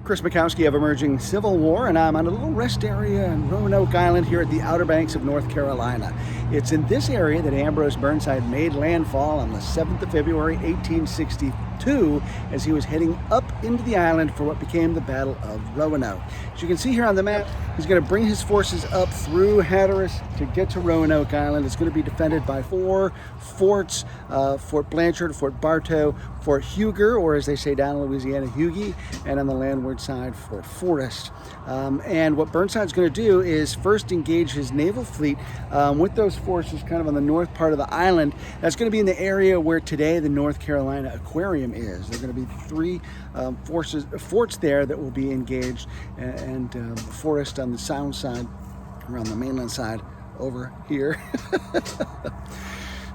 Chris Mackowski of Emerging Civil War, and I'm on a little rest area in Roanoke Island here at the Outer Banks of North Carolina. It's in this area that Ambrose Burnside made landfall on the 7th of February, 1862, as he was heading up into the island for what became the Battle of Roanoke. As you can see here on the map, he's going to bring his forces up through Hatteras to get to Roanoke Island. It's going to be defended by 4 forts, Fort Blanchard, Fort Bartow, Fort Huger, or as they say down in Louisiana, Hughie, and on the landward side, Fort Forrest. And what Burnside's going to do is first engage his naval fleet with those forces kind of on the north part of the island. That's going to be in the area where today the North Carolina Aquarium is. There are going to be 3 forts there that will be engaged, and Forrest on the sound side, around the mainland side over here.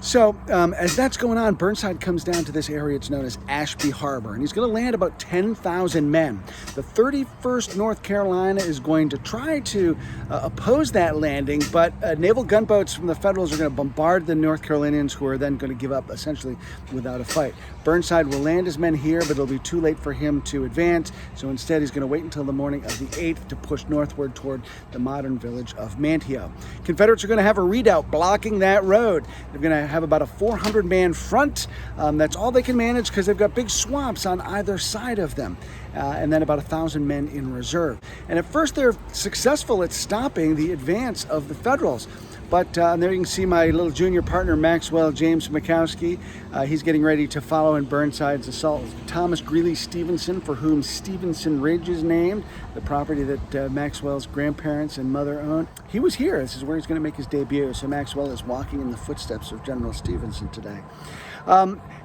So as that's going on, Burnside comes down to this area. It's known as Ashby Harbor, and he's going to land about 10,000 men. The 31st North Carolina is going to try to oppose that landing, but naval gunboats from the Federals are going to bombard the North Carolinians, who are then going to give up essentially without a fight. Burnside will land his men here, but it'll be too late for him to advance, so instead he's going to wait until the morning of the 8th to push northward toward the modern village of Manteo. Confederates are going to have a redoubt blocking that road. They're going to have about a 400-man front. That's all they can manage because they've got big swamps on either side of them, and then about 1,000 men in reserve. And at first they're successful at stopping the advance of the Federals. But there you can see my little junior partner, Maxwell James Mackowski. He's getting ready to follow in Burnside's assault. Thomas Greeley Stevenson, for whom Stevenson Ridge is named, the property that Maxwell's grandparents and mother owned. He was here. This is where he's going to make his debut. So Maxwell is walking in the footsteps of General Stevenson today.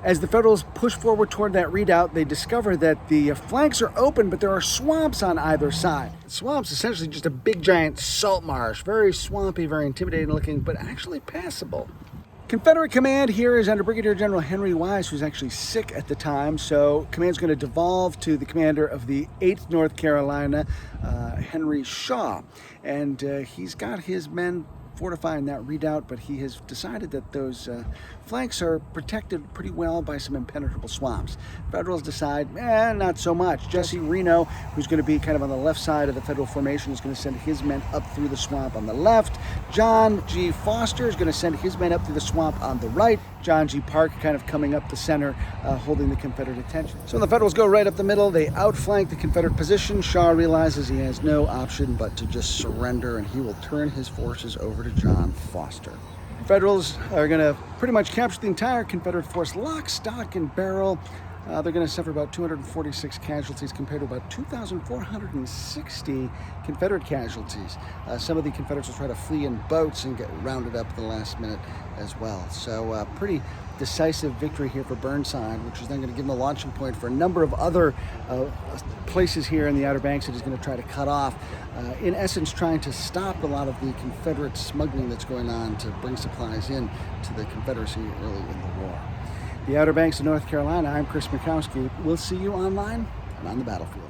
As the Federals push forward toward that redoubt, they discover that the flanks are open, but there are swamps on either side. The swamp's essentially just a big giant salt marsh, very swampy, very intimidating looking, but actually passable. Confederate command here is under Brigadier General Henry Wise, who's actually sick at the time, so command's going to devolve to the commander of the 8th North Carolina, Henry Shaw, and he's got his men fortifying that redoubt, but he has decided that those flanks are protected pretty well by some impenetrable swamps. Federals decide, not so much. Jesse Reno, who's going to be kind of on the left side of the Federal formation, is going to send his men up through the swamp on the left. John G. Foster is going to send his men up through the swamp on the right. John G. Park kind of coming up the center, holding the Confederate attention. So the Federals go right up the middle. They outflank the Confederate position. Shaw realizes he has no option but to just surrender, and he will turn his forces over to John Foster. Federals are going to pretty much capture the entire Confederate force, lock, stock, and barrel. They're going to suffer about 246 casualties compared to about 2,460 Confederate casualties. Some of the Confederates will try to flee in boats and get rounded up at the last minute as well. So pretty decisive victory here for Burnside, which is then going to give him a launching point for a number of other places here in the Outer Banks that he's going to try to cut off. In essence, trying to stop a lot of the Confederate smuggling that's going on to bring supplies in to the Confederacy early in the war. The Outer Banks of North Carolina, I'm Chris Mackowski. We'll see you online and on the battlefield.